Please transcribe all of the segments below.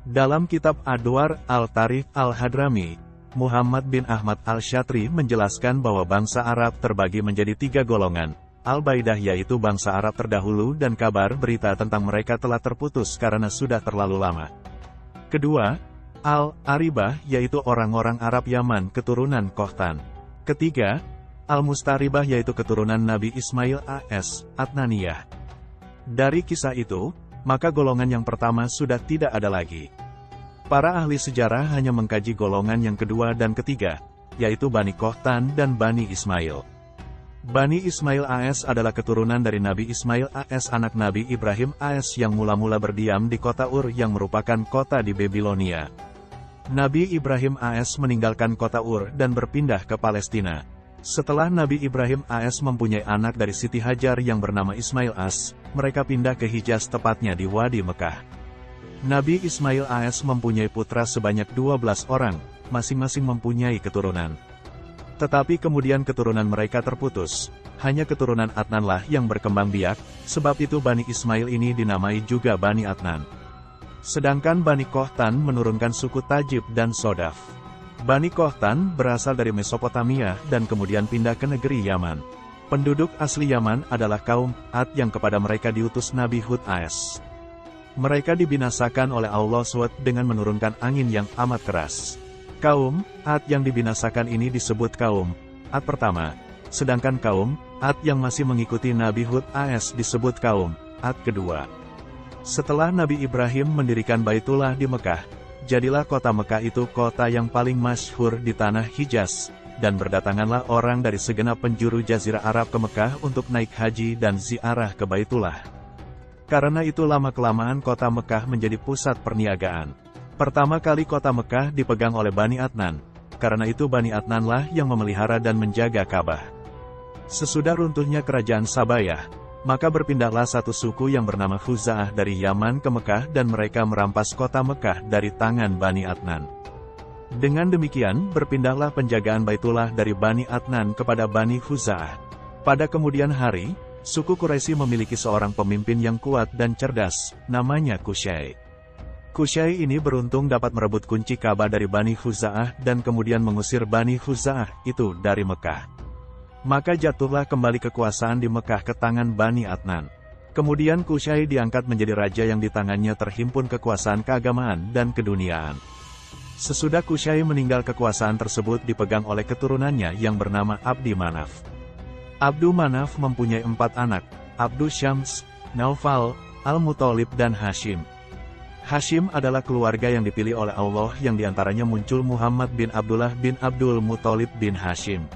Dalam kitab Adwar al-Tarikh al-Hadrami, Muhammad bin Ahmad al-Syatri menjelaskan bahwa bangsa Arab terbagi menjadi 3 golongan. Al-Baidah yaitu bangsa Arab terdahulu dan kabar berita tentang mereka telah terputus karena sudah terlalu lama. Kedua, Al-Aribah yaitu orang-orang Arab Yaman keturunan Qahtan. Ketiga, Al-Mustaribah yaitu keturunan Nabi Ismail AS, Adnaniyah. Dari kisah itu, maka golongan yang pertama sudah tidak ada lagi. Para ahli sejarah hanya mengkaji golongan yang kedua dan ketiga, yaitu Bani Qahtan dan Bani Ismail. Bani Ismail AS adalah keturunan dari Nabi Ismail AS anak Nabi Ibrahim AS yang mula-mula berdiam di kota Ur yang merupakan kota di Babilonia. Nabi Ibrahim AS meninggalkan kota Ur dan berpindah ke Palestina. Setelah Nabi Ibrahim AS mempunyai anak dari Siti Hajar yang bernama Ismail AS, mereka pindah ke Hijaz tepatnya di Wadi Mekah. Nabi Ismail AS mempunyai putra sebanyak 12 orang, masing-masing mempunyai keturunan. Tetapi kemudian keturunan mereka terputus, hanya keturunan Adnanlah yang berkembang biak, sebab itu Bani Ismail ini dinamai juga Bani Adnan. Sedangkan Bani Qahtan menurunkan suku Tajib dan Sodaf. Bani Qahtan berasal dari Mesopotamia dan kemudian pindah ke negeri Yaman. Penduduk asli Yaman adalah kaum Ad yang kepada mereka diutus Nabi Hud AS. Mereka dibinasakan oleh Allah SWT dengan menurunkan angin yang amat keras. Kaum Ad yang dibinasakan ini disebut kaum Ad pertama, sedangkan kaum Ad yang masih mengikuti Nabi Hud AS disebut kaum Ad kedua. Setelah Nabi Ibrahim mendirikan Baitullah di Mekah, jadilah kota Mekah itu kota yang paling masyhur di tanah Hijaz, dan berdatanganlah orang dari segenap penjuru Jazirah Arab ke Mekah untuk naik haji dan ziarah ke Baitullah. Karena itu lama-kelamaan kota Mekah menjadi pusat perniagaan. Pertama kali kota Mekah dipegang oleh Bani Adnan, karena itu Bani Adnanlah yang memelihara dan menjaga Ka'bah. Sesudah runtuhnya kerajaan Sabayah, maka berpindahlah satu suku yang bernama Khuza'ah dari Yaman ke Mekah dan mereka merampas kota Mekah dari tangan Bani Adnan. Dengan demikian, berpindahlah penjagaan Baitullah dari Bani Adnan kepada Bani Khuza'ah. Pada kemudian hari, suku Quraisy memiliki seorang pemimpin yang kuat dan cerdas, namanya Qusay. Qusay ini beruntung dapat merebut kunci Ka'bah dari Bani Khuza'ah dan kemudian mengusir Bani Khuza'ah itu dari Mekah. Maka jatuhlah kembali kekuasaan di Mekah ke tangan Bani Adnan. Kemudian Qusay diangkat menjadi raja yang di tangannya terhimpun kekuasaan keagamaan dan keduniaan. Sesudah Qusay meninggal, kekuasaan tersebut dipegang oleh keturunannya yang bernama Abdi Manaf. Abdu Manaf mempunyai 4 anak, Abdu Syams, Naufal, Al-Muthalib dan Hashim. Hashim adalah keluarga yang dipilih oleh Allah yang diantaranya muncul Muhammad bin Abdullah bin Abdul Muthalib bin Hashim.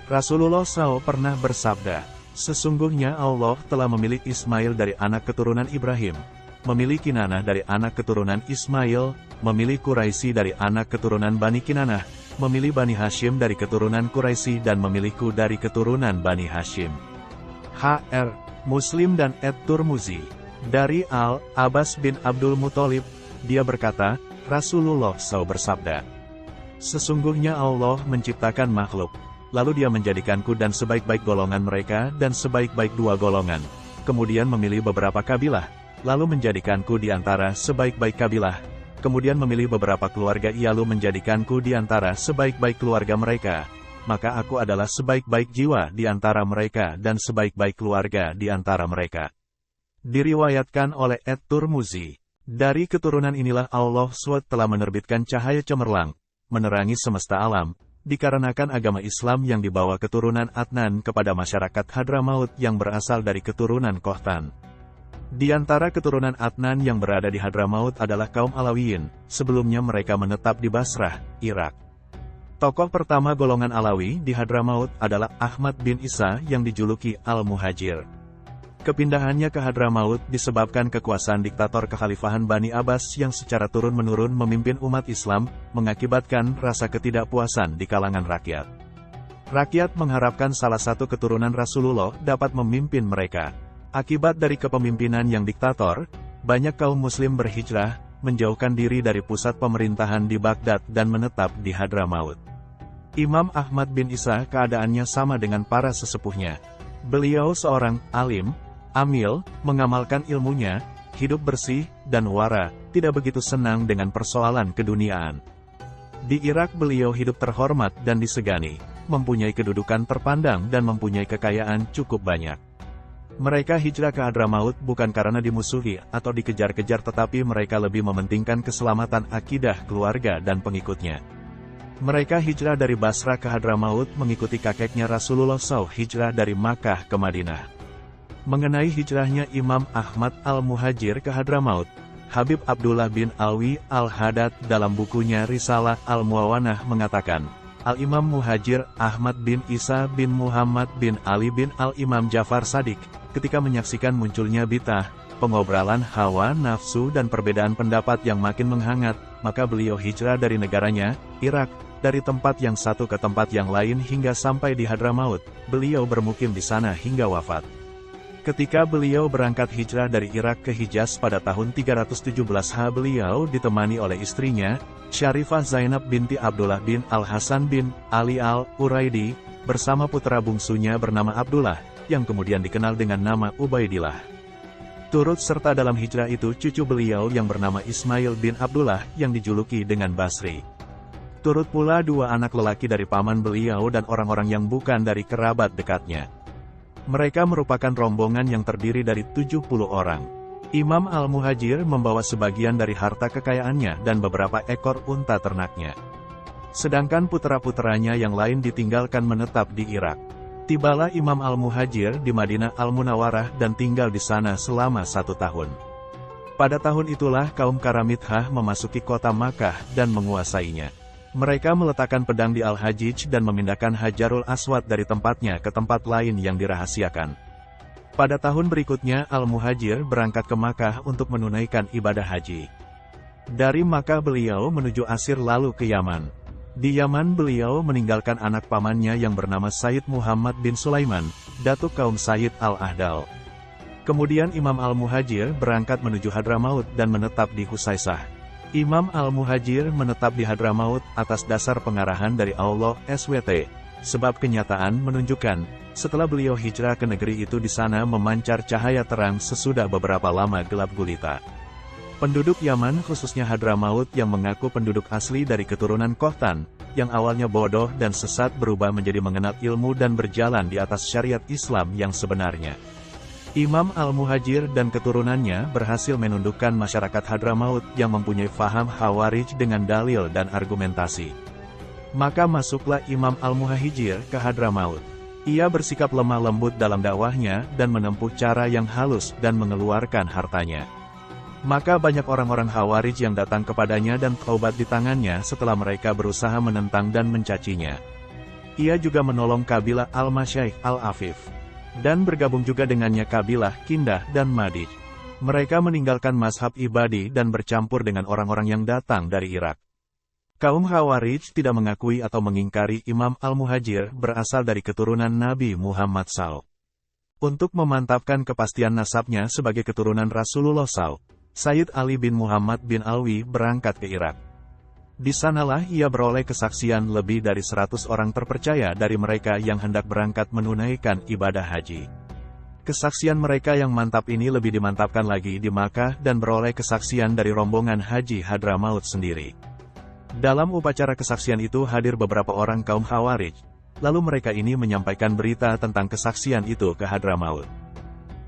Rasulullah SAW pernah bersabda, sesungguhnya Allah telah memilih Ismail dari anak keturunan Ibrahim, memilih Kinanah dari anak keturunan Ismail, memilih Quraisy dari anak keturunan Bani Kinanah, memilih Bani Hashim dari keturunan Quraisy dan memilihku dari keturunan Bani Hashim. H.R. Muslim dan At-Turmuzi. Dari Al-Abbas bin Abdul Muthalib, dia berkata, Rasulullah SAW bersabda, sesungguhnya Allah menciptakan makhluk, lalu dia menjadikanku dan sebaik-baik golongan mereka dan sebaik-baik 2 golongan, kemudian memilih beberapa kabilah, lalu menjadikanku di antara sebaik-baik kabilah, kemudian memilih beberapa keluarga lalu menjadikanku di antara sebaik-baik keluarga mereka, maka aku adalah sebaik-baik jiwa di antara mereka dan sebaik-baik keluarga di antara mereka. Diriwayatkan oleh At-Turmuzi, dari keturunan inilah Allah SWT telah menerbitkan cahaya cemerlang, menerangi semesta alam, dikarenakan agama Islam yang dibawa keturunan Adnan kepada masyarakat Hadramaut yang berasal dari keturunan Qahtan. Di antara keturunan Adnan yang berada di Hadramaut adalah kaum Alawiyin, sebelumnya mereka menetap di Basrah, Irak. Tokoh pertama golongan Alawi di Hadramaut adalah Ahmad bin Isa yang dijuluki Al-Muhajir. Kepindahannya ke Hadramaut disebabkan kekuasaan diktator kekhalifahan Bani Abbas yang secara turun-menurun memimpin umat Islam, mengakibatkan rasa ketidakpuasan di kalangan rakyat. Rakyat mengharapkan salah satu keturunan Rasulullah dapat memimpin mereka. Akibat dari kepemimpinan yang diktator, banyak kaum muslim berhijrah, menjauhkan diri dari pusat pemerintahan di Baghdad dan menetap di Hadramaut. Imam Ahmad bin Isa keadaannya sama dengan para sesepuhnya. Beliau seorang alim, amil, mengamalkan ilmunya, hidup bersih, dan wara, tidak begitu senang dengan persoalan keduniaan. Di Irak beliau hidup terhormat dan disegani, mempunyai kedudukan terpandang dan mempunyai kekayaan cukup banyak. Mereka hijrah ke Hadramaut bukan karena dimusuhi atau dikejar-kejar, tetapi mereka lebih mementingkan keselamatan akidah keluarga dan pengikutnya. Mereka hijrah dari Basra ke Hadramaut mengikuti kakeknya Rasulullah SAW hijrah dari Makkah ke Madinah. Mengenai hijrahnya Imam Ahmad al-Muhajir ke Hadramaut, Habib Abdullah bin Alwi al-Haddad dalam bukunya Risalah al-Muawanah mengatakan, Al-Imam Muhajir Ahmad bin Isa bin Muhammad bin Ali bin Al-Imam Jafar Shadiq, ketika menyaksikan munculnya bid'ah, pengobrolan hawa nafsu dan perbedaan pendapat yang makin menghangat, maka beliau hijrah dari negaranya, Irak, dari tempat yang satu ke tempat yang lain hingga sampai di Hadramaut. Beliau bermukim di sana hingga wafat. Ketika beliau berangkat hijrah dari Irak ke Hijaz pada tahun 317 beliau ditemani oleh istrinya, Syarifah Zainab binti Abdullah bin Al-Hasan bin Ali Al-Uraidi, bersama putra bungsunya bernama Abdullah, yang kemudian dikenal dengan nama Ubaidillah. Turut serta dalam hijrah itu cucu beliau yang bernama Ismail bin Abdullah yang dijuluki dengan Basri. Turut pula dua anak lelaki dari paman beliau dan orang-orang yang bukan dari kerabat dekatnya. Mereka merupakan rombongan yang terdiri dari 70 orang. Imam al-Muhajir membawa sebagian dari harta kekayaannya dan beberapa ekor unta ternaknya. Sedangkan putra-putranya yang lain ditinggalkan menetap di Irak. Tibalah Imam al-Muhajir di Madinah al-Munawwarah dan tinggal di sana selama 1 tahun. Pada tahun itulah kaum Karamithah memasuki kota Makkah dan menguasainya. Mereka meletakkan pedang di Al-Hajij dan memindahkan Hajarul Aswad dari tempatnya ke tempat lain yang dirahasiakan. Pada tahun berikutnya Al-Muhajir berangkat ke Makkah untuk menunaikan ibadah haji. Dari Makkah beliau menuju Asir lalu ke Yaman. Di Yaman beliau meninggalkan anak pamannya yang bernama Sayyid Muhammad bin Sulaiman, datuk kaum Sayyid Al-Ahdal. Kemudian Imam Al-Muhajir berangkat menuju Hadramaut dan menetap di Husaisah. Imam Al-Muhajir menetap di Hadramaut atas dasar pengarahan dari Allah SWT, sebab kenyataan menunjukkan, setelah beliau hijrah ke negeri itu di sana memancar cahaya terang sesudah beberapa lama gelap gulita. Penduduk Yaman khususnya Hadramaut yang mengaku penduduk asli dari keturunan Kohtan, yang awalnya bodoh dan sesat berubah menjadi mengenal ilmu dan berjalan di atas syariat Islam yang sebenarnya. Imam Al-Muhajir dan keturunannya berhasil menundukkan masyarakat Hadramaut yang mempunyai faham Khawarij dengan dalil dan argumentasi. Maka masuklah Imam Al-Muhajir ke Hadramaut. Ia bersikap lemah lembut dalam dakwahnya dan menempuh cara yang halus dan mengeluarkan hartanya. Maka banyak orang-orang Khawarij yang datang kepadanya dan taubat di tangannya setelah mereka berusaha menentang dan mencacinya. Ia juga menolong kabilah Al-Masyaikh Al-Afif. Dan bergabung juga dengannya kabilah Kindah dan Madij. Mereka meninggalkan mazhab ibadi dan bercampur dengan orang-orang yang datang dari Irak. Kaum Khawarij tidak mengakui atau mengingkari Imam Al-Muhajir berasal dari keturunan Nabi Muhammad SAW. Untuk memantapkan kepastian nasabnya sebagai keturunan Rasulullah SAW, Sayyid Ali bin Muhammad bin Alwi berangkat ke Irak. Di sanalah ia beroleh kesaksian lebih dari 100 orang terpercaya dari mereka yang hendak berangkat menunaikan ibadah haji. Kesaksian mereka yang mantap ini lebih dimantapkan lagi di Makkah dan beroleh kesaksian dari rombongan haji Hadramaut sendiri. Dalam upacara kesaksian itu hadir beberapa orang kaum Khawarij, lalu mereka ini menyampaikan berita tentang kesaksian itu ke Hadramaut.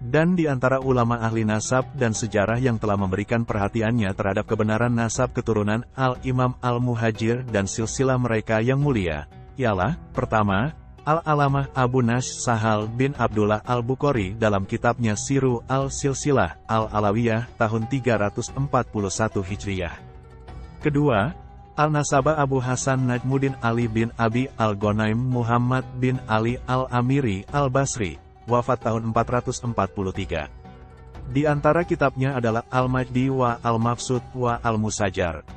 Dan di antara ulama ahli nasab dan sejarah yang telah memberikan perhatiannya terhadap kebenaran nasab keturunan Al-Imam Al-Muhajir dan silsilah mereka yang mulia, ialah, pertama, Al-Alamah Abu Nash Sahal bin Abdullah Al-Bukhari dalam kitabnya Siru Al-Silsilah Al-Alawiyah tahun 341 Hijriyah. Kedua, Al-Nasabah Abu Hasan Najmuddin Ali bin Abi Al-Ghonaim Muhammad bin Ali Al-Amiri Al-Basri, wafat tahun 443. Di antara kitabnya adalah Al-Majdi wa Al-Mafsud wa Al-Musajar.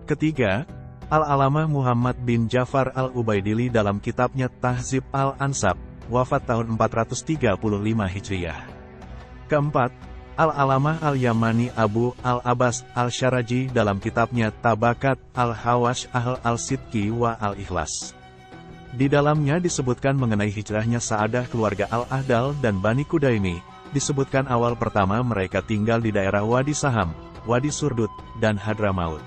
Ketiga, Al-Alamah Muhammad bin Jafar Al-Ubaidili dalam kitabnya Tahzib Al-Ansab, wafat tahun 435 Hijriyah. Keempat, Al-Alamah Al-Yamani Abu Al-Abbas Al-Syaraji dalam kitabnya Tabakat Al-Hawash Al-Sidki wa Al-Ikhlas. Di dalamnya disebutkan mengenai hijrahnya Sa'adah keluarga Al-Ahdal dan Bani Kudaimi, disebutkan awal pertama mereka tinggal di daerah Wadi Saham, Wadi Surdut, dan Hadramaut.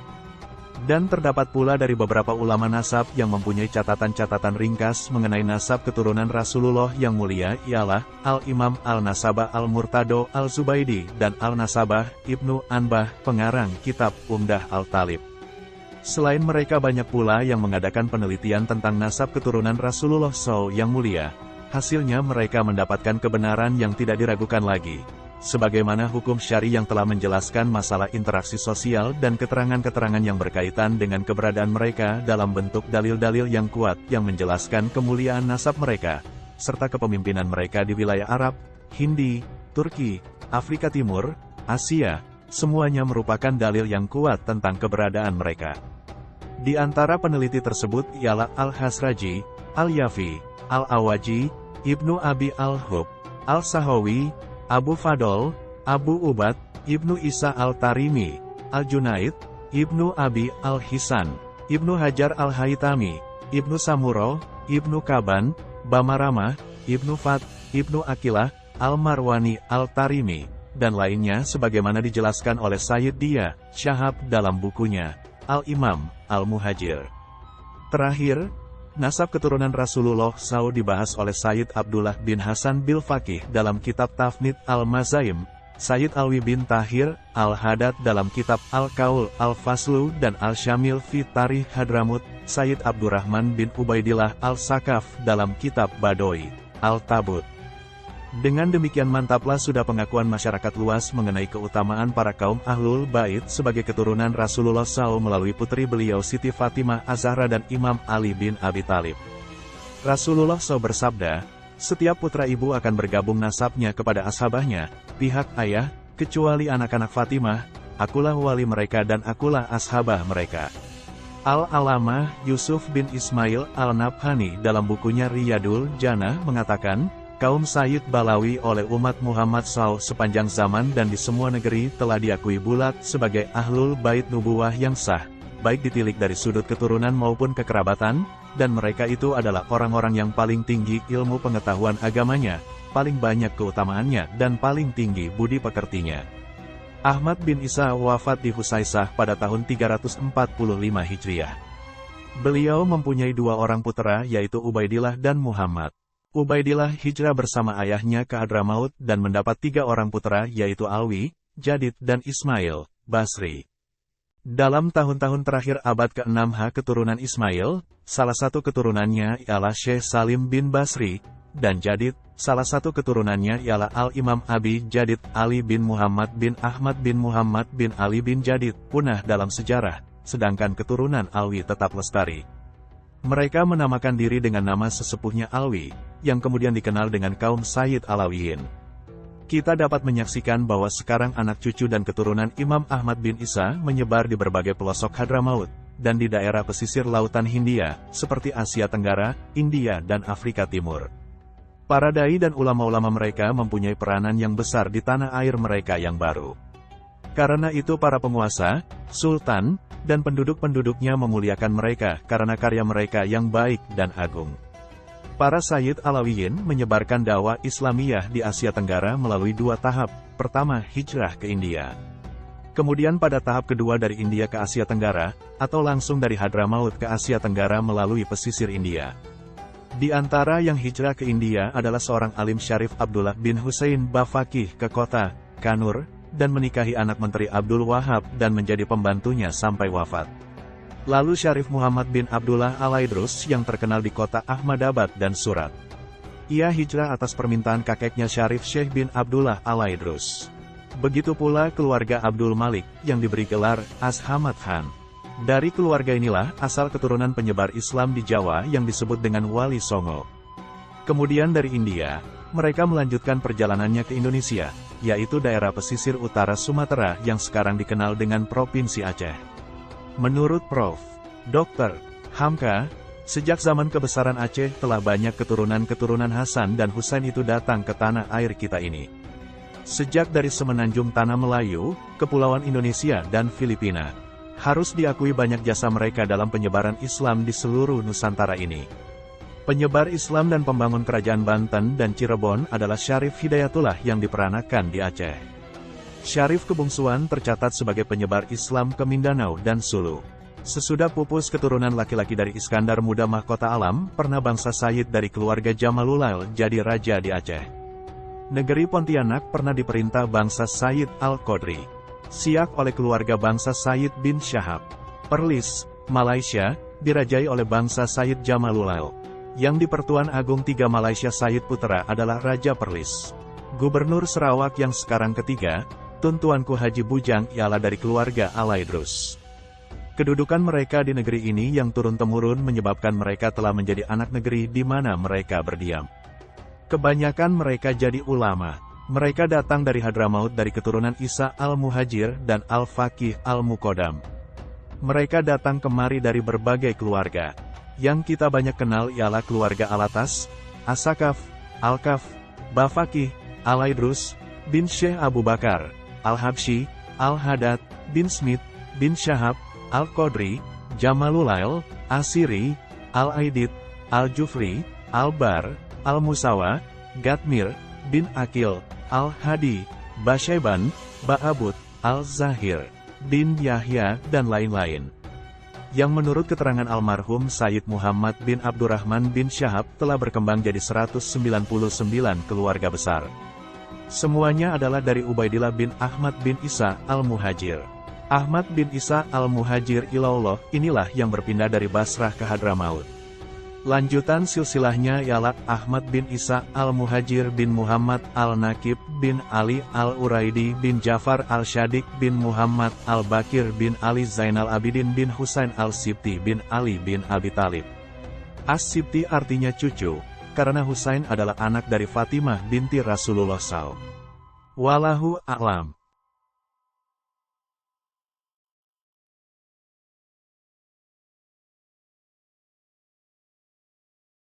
Dan terdapat pula dari beberapa ulama nasab yang mempunyai catatan-catatan ringkas mengenai nasab keturunan Rasulullah yang mulia ialah Al-Imam Al-Nasabah Al-Murtado Al-Zubaidi dan Al-Nasabah Ibnu Anbah, pengarang kitab Umdah Al-Talib. Selain mereka banyak pula yang mengadakan penelitian tentang nasab keturunan Rasulullah SAW yang mulia. Hasilnya mereka mendapatkan kebenaran yang tidak diragukan lagi. Sebagaimana hukum syari yang telah menjelaskan masalah interaksi sosial dan keterangan-keterangan yang berkaitan dengan keberadaan mereka dalam bentuk dalil-dalil yang kuat yang menjelaskan kemuliaan nasab mereka, serta kepemimpinan mereka di wilayah Arab, Hindi, Turki, Afrika Timur, Asia, semuanya merupakan dalil yang kuat tentang keberadaan mereka. Di antara peneliti tersebut ialah Al-Hasraji, Al-Yafi, Al-Awaji, Ibnu Abi Al-Hub, Al-Sahawi, Abu Fadol, Abu Ubad, Ibnu Isa Al-Tarimi, Al-Junaid, Ibnu Abi Al-Hisan, Ibnu Hajar Al-Haytami, Ibnu Samuro, Ibnu Kaban, Bamarama, Ibnu Fat, Ibnu Akilah, Al-Marwani Al-Tarimi, dan lainnya sebagaimana dijelaskan oleh Sayyid Dia Syahab dalam bukunya, Al-Imam, Al-Muhajir. Terakhir, nasab keturunan Rasulullah SAW dibahas oleh Sayyid Abdullah bin Hasan bil Faqih dalam kitab Tafnid Al-Mazaim, Sayyid Alwi bin Tahir Al-Hadad dalam kitab Al-Qaul Al-Faslu dan Al-Syamil fi Tarikh Hadramut, Sayyid Abdurrahman bin Ubaidillah Al-Sakaf dalam kitab Badoi, Al-Tabut. Dengan demikian mantaplah sudah pengakuan masyarakat luas mengenai keutamaan para kaum Ahlul Bait sebagai keturunan Rasulullah SAW melalui putri beliau Siti Fatimah Az-Zahra dan Imam Ali bin Abi Thalib. Rasulullah SAW bersabda, setiap putra ibu akan bergabung nasabnya kepada ashabahnya, pihak ayah, kecuali anak-anak Fatimah, akulah wali mereka dan akulah ashabah mereka. Al-Alamah Yusuf bin Ismail Al-Nabhani dalam bukunya Riyadul Jannah mengatakan, kaum Sayyid Balawi oleh umat Muhammad SAW sepanjang zaman dan di semua negeri telah diakui bulat sebagai Ahlul Bait Nubuwah yang sah, baik ditilik dari sudut keturunan maupun kekerabatan, dan mereka itu adalah orang-orang yang paling tinggi ilmu pengetahuan agamanya, paling banyak keutamaannya dan paling tinggi budi pekertinya. Ahmad bin Isa wafat di Husaisah pada tahun 345 Hijriah. Beliau mempunyai dua orang putra yaitu Ubaidillah dan Muhammad. Ubaidillah hijrah bersama ayahnya ke Hadramaut dan mendapat tiga orang putra yaitu Alwi, Jadid dan Ismail, Basri. Dalam tahun-tahun terakhir abad ke-6 keturunan Ismail, salah satu keturunannya ialah Syekh Salim bin Basri, dan Jadid, salah satu keturunannya ialah Al-Imam Abi Jadid Ali bin Muhammad bin Ahmad bin Muhammad bin Ali bin Jadid, punah dalam sejarah, sedangkan keturunan Alwi tetap lestari. Mereka menamakan diri dengan nama sesepuhnya Alwi, yang kemudian dikenal dengan kaum Sayyid Alawiyin. Kita dapat menyaksikan bahwa sekarang anak cucu dan keturunan Imam Ahmad bin Isa menyebar di berbagai pelosok Hadramaut, dan di daerah pesisir lautan Hindia, seperti Asia Tenggara, India dan Afrika Timur. Para dai dan ulama-ulama mereka mempunyai peranan yang besar di tanah air mereka yang baru. Karena itu para penguasa, sultan, dan penduduk-penduduknya memuliakan mereka karena karya mereka yang baik dan agung. Para Sayyid Alawiyin menyebarkan dakwah Islamiyah di Asia Tenggara melalui dua tahap. Pertama, hijrah ke India. Kemudian pada tahap kedua dari India ke Asia Tenggara, atau langsung dari Hadramaut ke Asia Tenggara melalui pesisir India. Di antara yang hijrah ke India adalah seorang alim Syarif Abdullah bin Husain Bafaqih ke kota Kanur, dan menikahi anak Menteri Abdul Wahab dan menjadi pembantunya sampai wafat. Lalu Syarif Muhammad bin Abdullah Al-Aidrus yang terkenal di kota Ahmadabad dan Surat. Ia hijrah atas permintaan kakeknya Syarif Syekh bin Abdullah Al-Aidrus. Begitu pula keluarga Abdul Malik yang diberi gelar As-Hamad Khan. Dari keluarga inilah asal keturunan penyebar Islam di Jawa yang disebut dengan Wali Songo. Kemudian dari India, mereka melanjutkan perjalanannya ke Indonesia, yaitu daerah pesisir utara Sumatera yang sekarang dikenal dengan Provinsi Aceh. Menurut Prof. Dr. Hamka, sejak zaman kebesaran Aceh telah banyak keturunan-keturunan Hasan dan Husain itu datang ke tanah air kita ini. Sejak dari semenanjung Tanah Melayu, Kepulauan Indonesia dan Filipina. Harus diakui banyak jasa mereka dalam penyebaran Islam di seluruh Nusantara ini. Penyebar Islam dan pembangun kerajaan Banten dan Cirebon adalah Syarif Hidayatullah yang diperanakan di Aceh. Syarif kebungsuan tercatat sebagai penyebar Islam ke Mindanao dan Sulu. Sesudah pupus keturunan laki-laki dari Iskandar Muda Mahkota Alam, pernah bangsa Sayyid dari keluarga Jamalulail jadi raja di Aceh. Negeri Pontianak pernah diperintah bangsa Sayyid Al-Qodri. Siak oleh keluarga bangsa Sayyid bin Syahab. Perlis, Malaysia, dirajai oleh bangsa Sayyid Jamalulail. Yang di Pertuan Agung III Malaysia Sayyid Putra adalah Raja Perlis. Gubernur Sarawak yang sekarang ketiga, Tun Tuanku Haji Bujang ialah dari keluarga Alaidrus. Kedudukan mereka di negeri ini yang turun-temurun menyebabkan mereka telah menjadi anak negeri di mana mereka berdiam. Kebanyakan mereka jadi ulama. Mereka datang dari Hadramaut dari keturunan Isa Al-Muhajir dan Al-Faqih Al-Muqaddam. Mereka datang kemari dari berbagai keluarga. Yang kita banyak kenal ialah keluarga Alatas, Asakaf, Al-Kaf, Bafaqih, Alaidrus, bin Syekh Abu Bakar, Al-Habsyi, Al-Haddad, bin Smith, bin Syahab, Al-Qodri, Jamalulail, Asiri, Al-Aidid, Al-Jufri, Al-Bar, Al-Musawa, Gatmir, bin Akil, Al-Hadi, Basyaiban, Ba'abud, Al-Zahir, bin Yahya dan lain-lain. Yang menurut keterangan almarhum Sayyid Muhammad bin Abdurrahman bin Syahab telah berkembang jadi 199 keluarga besar. Semuanya adalah dari Ubaidillah bin Ahmad bin Isa Al-Muhajir. Ahmad bin Isa Al-Muhajir ilallah inilah yang berpindah dari Basrah ke Hadramaut. Lanjutan silsilahnya ialah Ahmad bin Isa Al-Muhajir bin Muhammad Al-Nakib bin Ali Al-Uraidi bin Jafar Al-Syadik bin Muhammad Al-Bakir bin Ali Zainal Abidin bin Husain Al-Sibti bin Ali bin Abi Talib. As-Sibti artinya cucu, karena Husain adalah anak dari Fatimah binti Rasulullah SAW. Wallahu a'lam.